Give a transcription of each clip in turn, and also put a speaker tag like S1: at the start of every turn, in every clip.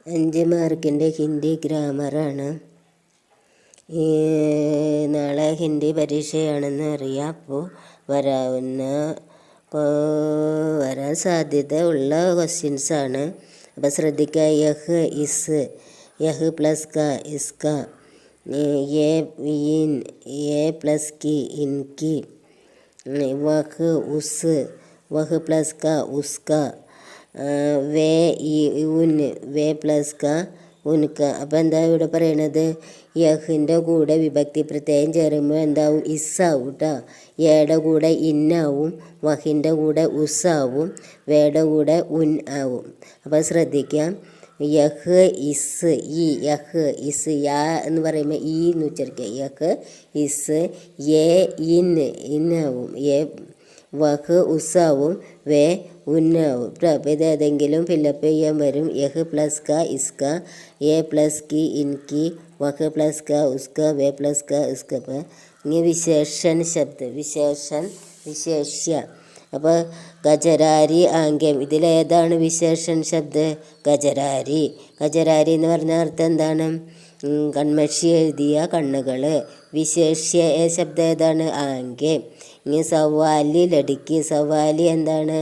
S1: 5 മാർക്കിൻ്റെ ഹിന്ദി ഗ്രാമറാണ്. നാളെ ഹിന്ദി പരീക്ഷയാണെന്ന് അറിയാം. അപ്പോൾ വരാൻ സാധ്യത ഉള്ള ക്വസ്റ്റ്യൻസാണ്. അപ്പോൾ ശ്രദ്ധിക്കുക. യഹ് ഇസ്, യഹ് പ്ലസ് ക ഇസ്ക, യെ ഇൻ, യെ പ്ലസ് കി ഇൻകി, വഹ് ഉസ്, വഹ് പ്ലസ് ക ഉസ്ക, വേ ഉൻ, വേ പ്ലസ് ക ഉൻക. അപ്പോൾ എന്താ ഇവിടെ പറയണത്? യഹിൻ്റെ കൂടെ വിഭക്തി പ്രത്യയം ചേരുമ്പോൾ എന്താവും? ഇസ്സാവും കേട്ടോ. യേടെ കൂടെ ഇന്നാവും, വഹിൻ്റെ കൂടെ ഉസ്സാവും, വേയുടെ കൂടെ ഉൻ ആവും. അപ്പോൾ ശ്രദ്ധിക്കാം. യഹ് ഇസ്, യഹ് ഇസ്, യാ എന്ന് പറയുമ്പോൾ ഈ എന്ന് ഉച്ചരിക്കുക. യഹ് ഇസ്, യേ ഇന്നാവും, യേ വഹ് ഉസ്സാവും, വേ ഉന്നാവും. അപ്പോൾ ഇത് ഏതെങ്കിലും ഫില്ലപ്പ് ചെയ്യാൻ വരും. യഹ് പ്ലസ് ക ഇസ്ക, എ പ്ലസ് കി ഇൻകി, വഹ് പ്ലസ് ക ഉസ്ക, വേ പ്ലസ് ക ഇസ്ക. അപ്പോൾ ഇങ്ങനെ വിശേഷൻ ശബ്ദം, വിശേഷൻ വിശേഷ്യ. അപ്പോൾ ഗജരാരി ആംഗ്യം, ഇതിലേതാണ് വിശേഷൻ ശബ്ദം? ഗജരാരി. ഗജരാരി എന്ന് പറഞ്ഞ അർത്ഥം എന്താണ്? കൺമഷി എഴുതിയ കണ്ണുകൾ. വിശേഷ്യ ശബ്ദം ഏതാണ്? ആംഗ്യം. ഇനി സവാലി ലടുക്കി. സവാലി എന്താണ്?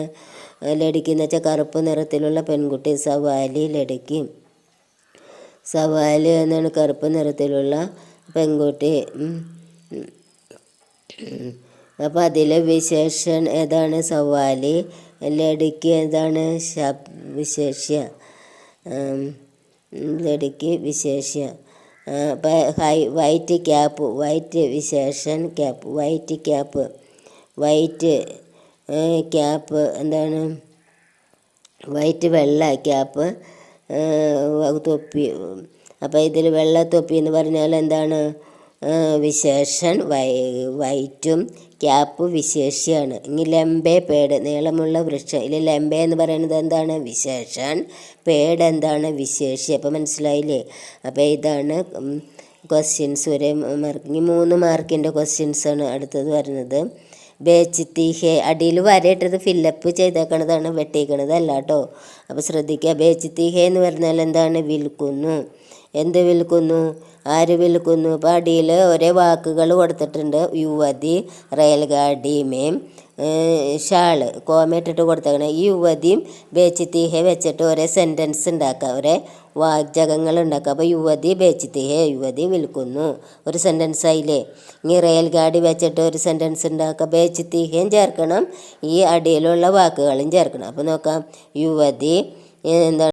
S1: ലടുക്കി എന്ന് വെച്ചാൽ കറുപ്പ് നിറത്തിലുള്ള പെൺകുട്ടി. സവാലി ലടുക്കി. സവാലി എന്നാണ് കറുപ്പ് നിറത്തിലുള്ള പെൺകുട്ടി. അപ്പോൾ അതിൽ വിശേഷൻ ഏതാണ്? സവാലി. ലടുക്കി ഏതാണ്? വിശേഷ്യ. ലടുക്കി വിശേഷ്യ. അപ്പോൾ വൈറ്റ് ക്യാപ്പ്, വൈറ്റ് വിശേഷൻ cap, white cap. White cap എന്താണ്? വൈറ്റ് വെള്ള ക്യാപ്പ്, തൊപ്പി. അപ്പോൾ ഇതിൽ വെള്ള തൊപ്പി എന്ന് പറഞ്ഞാൽ എന്താണ്? വിശേഷൻ വൈറ്റും ക്യാപ്പ് വിശേഷ്യാണ്. ഇനി ലെമ്പേ പേട്, നീളമുള്ള വൃക്ഷം. ഇതിൽ ലെമ്പേ എന്ന് പറയുന്നത് എന്താണ്? വിശേഷൻ. പേട് എന്താണ്? വിശേഷ്യ. അപ്പോൾ മനസ്സിലായില്ലേ? അപ്പോൾ ഇതാണ് ക്വസ്റ്റ്യൻസ്. ഒരു മാർക്ക്. ഇനി 3 മാർക്കിൻ്റെ ക്വസ്റ്റ്യൻസാണ് അടുത്തത് വരുന്നത്. ബേച്ചിത്തി ഹേ, അടിയിൽ വരയിട്ടത് ഫില്ലപ്പ് ചെയ്തേക്കണതാണ്, വെട്ടിക്കണതല്ല കേട്ടോ. അപ്പോൾ ശ്രദ്ധിക്കുക. ബേച്ചിത്തി ഹേ എന്ന് പറഞ്ഞാൽ എന്താണ്? വിൽക്കുന്നു. എന്ത് വിൽക്കുന്നു? ആര് വിൽക്കുന്നു? അപ്പോൾ അടിയിൽ ഒരേ വാക്കുകൾ കൊടുത്തിട്ടുണ്ട്. യുവതി, റെയിൽഗാഡി മേം, ഷാള്, കോമയിട്ടിട്ട് കൊടുത്തേക്കണം. ഈ യുവതിയും ബേച്ചിത്തി ഹേ വെച്ചിട്ട് ഒരേ സെൻറ്റൻസ് ഉണ്ടാക്കുക, ഒരേ വാചകങ്ങൾ ഉണ്ടാക്കുക. അപ്പോൾ യുവതി ബേച്ചിത്തി ഹേ, യുവതി വിൽക്കുന്നു, ഒരു സെൻറ്റൻസ് ആയില്ലേ. ഇനി റെയിൽഗാഡി വെച്ചിട്ട് ഒരു സെൻറ്റൻസ് ഉണ്ടാക്കുക. ബേച്ചിത്തി ഹേയും ചേർക്കണം, ഈ അടിയിലുള്ള വാക്കുകളും ചേർക്കണം. അപ്പോൾ നോക്കാം. യുവതി എന്താണ്?